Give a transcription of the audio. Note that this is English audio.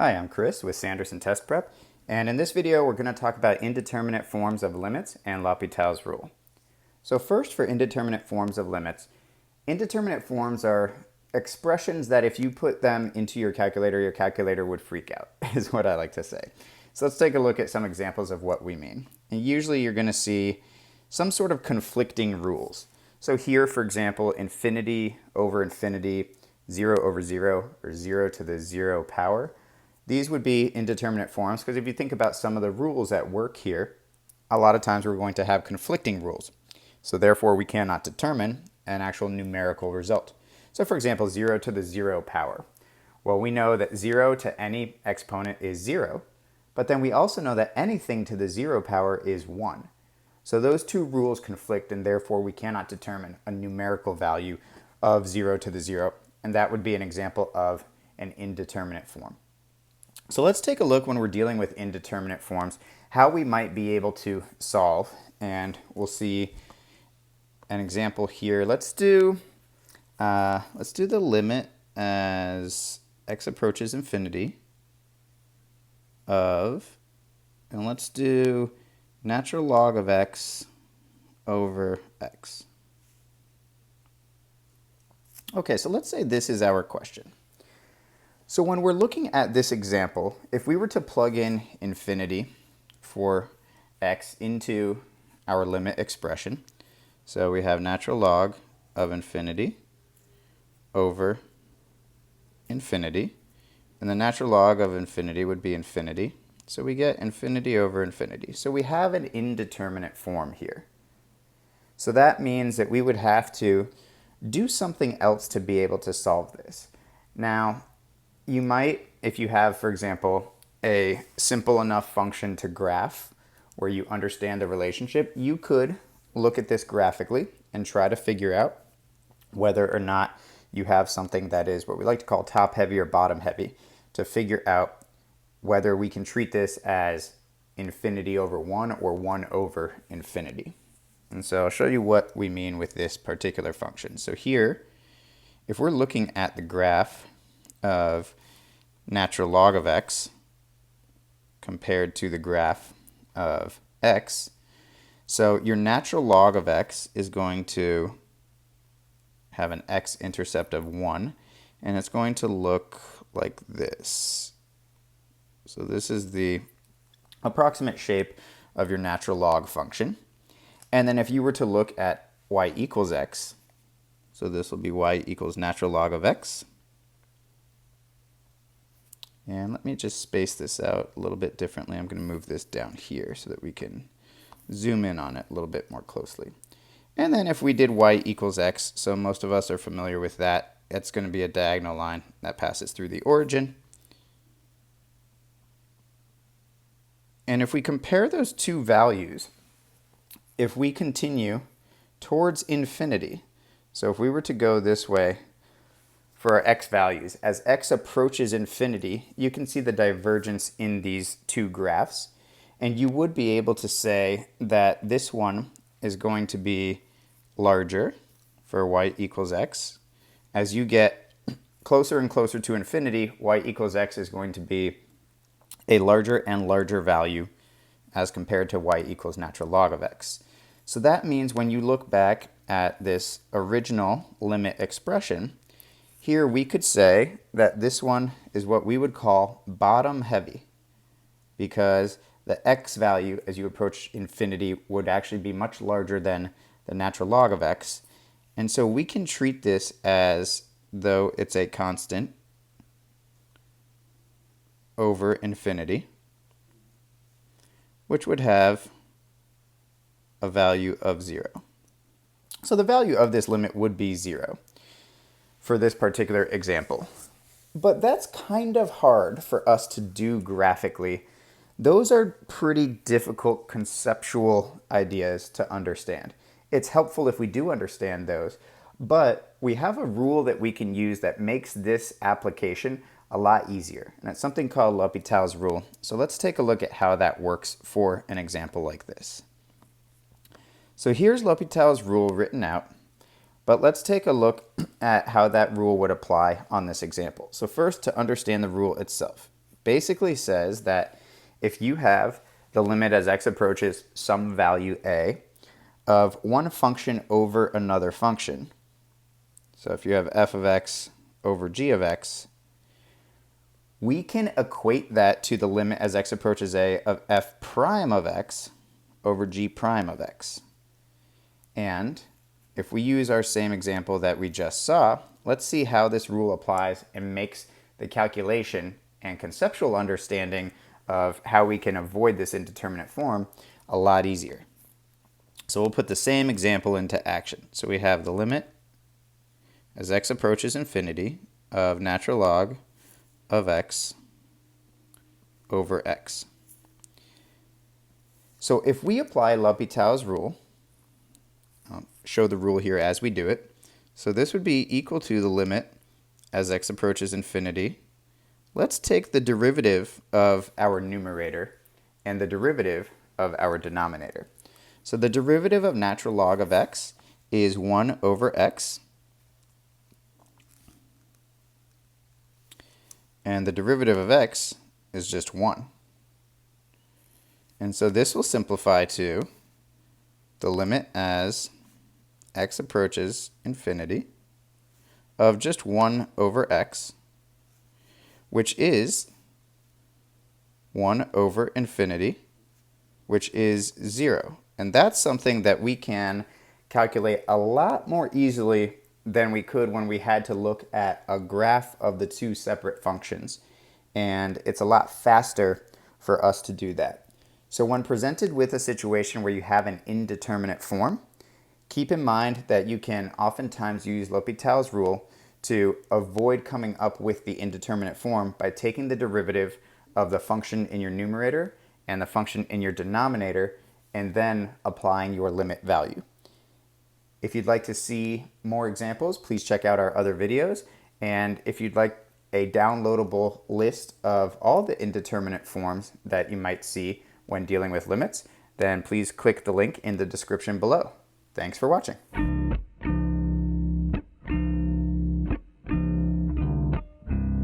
Hi, I'm Chris with Sanderson Test Prep, and in this video we're going to talk about indeterminate forms of limits and LHopitals Rule. So first, for indeterminate forms of limits, indeterminate forms are expressions that if you put them into your calculator would freak out, is what I like to say. So let's take a look at some examples of what we mean. And usually you're going to see some sort of conflicting rules. So here, for example, infinity over infinity, 0 over 0, or 0 to the 0 power. These would be indeterminate forms because if you think about some of the rules at work here, a lot of times we're going to have conflicting rules. So therefore we cannot determine an actual numerical result. So for example, 0 to the 0 power. Well, we know that 0 to any exponent is 0, but then we also know that anything to the 0 power is 1. So those two rules conflict, and therefore we cannot determine a numerical value of 0 to the 0, and that would be an example of an indeterminate form. So let's take a look when we're dealing with indeterminate forms, how we might be able to solve, and we'll see an example here. Let's do the limit as x approaches infinity of, and let's do natural log of x over x. Okay, so let's say this is our question. So when we're looking at this example, if we were to plug in infinity for x into our limit expression, so we have natural log of infinity over infinity, and the natural log of infinity would be infinity. So we get infinity over infinity. So we have an indeterminate form here. So that means that we would have to do something else to be able to solve this. Now, you might, if you have, for example, a simple enough function to graph where you understand the relationship, you could look at this graphically and try to figure out whether or not you have something that is what we like to call top heavy or bottom heavy, to figure out whether we can treat this as infinity over 1 or 1 over infinity. And so I'll show you what we mean with this particular function. So here, if we're looking at the graph of natural log of x compared to the graph of x, so your natural log of x is going to have an x-intercept of 1, and it's going to look like this. So this is the approximate shape of your natural log function. And then if you were to look at y equals x, so this will be y equals natural log of x. And let me just space this out a little bit differently. I'm going to move this down here so that we can zoom in on it a little bit more closely. And then if we did y equals x, so most of us are familiar with that, it's going to be a diagonal line that passes through the origin. And if we compare those two values, if we continue towards infinity, so if we were to go this way for our x values, as x approaches infinity, you can see the divergence in these two graphs. And you would be able to say that this one is going to be larger for y equals x. As you get closer and closer to infinity, y equals x is going to be a larger and larger value as compared to y equals natural log of x. So that means when you look back at this original limit expression, here we could say that this one is what we would call bottom heavy, because the x value as you approach infinity would actually be much larger than the natural log of x. And so we can treat this as though it's a constant over infinity, which would have a value of 0. So the value of this limit would be 0 for this particular example. But that's kind of hard for us to do graphically. Those are pretty difficult conceptual ideas to understand. It's helpful if we do understand those, but we have a rule that we can use that makes this application a lot easier, and it's something called LHopitals Rule. So let's take a look at how that works for an example like this. So here's LHopitals Rule written out, but let's take a look at how that rule would apply on this example. So first, to understand the rule itself. basically says that if you have the limit as x approaches some value a of one function over another function, so if you have f of x over g of x, we can equate that to the limit as x approaches a of f prime of x over g prime of x. And if we use our same example that we just saw, let's see how this rule applies and makes the calculation and conceptual understanding of how we can avoid this indeterminate form a lot easier. So we'll put the same example into action. So we have the limit as x approaches infinity of natural log of x over x. So if we apply LHopitals Rule, I'll show the rule here as we do it. So this would be equal to the limit as x approaches infinity. Let's take the derivative of our numerator and the derivative of our denominator. So the derivative of natural log of x is 1 over x. And the derivative of x is just 1. And so this will simplify to the limit as x approaches infinity of just 1 over x, which is 1 over infinity, which is 0. And that's something that we can calculate a lot more easily than we could when we had to look at a graph of the two separate functions. And it's a lot faster for us to do that. So when presented with a situation where you have an indeterminate form, keep in mind that you can oftentimes use L'Hopital's rule to avoid coming up with the indeterminate form by taking the derivative of the function in your numerator and the function in your denominator and then applying your limit value. If you'd like to see more examples, please check out our other videos. And if you'd like a downloadable list of all the indeterminate forms that you might see when dealing with limits, then please click the link in the description below. Thanks for watching.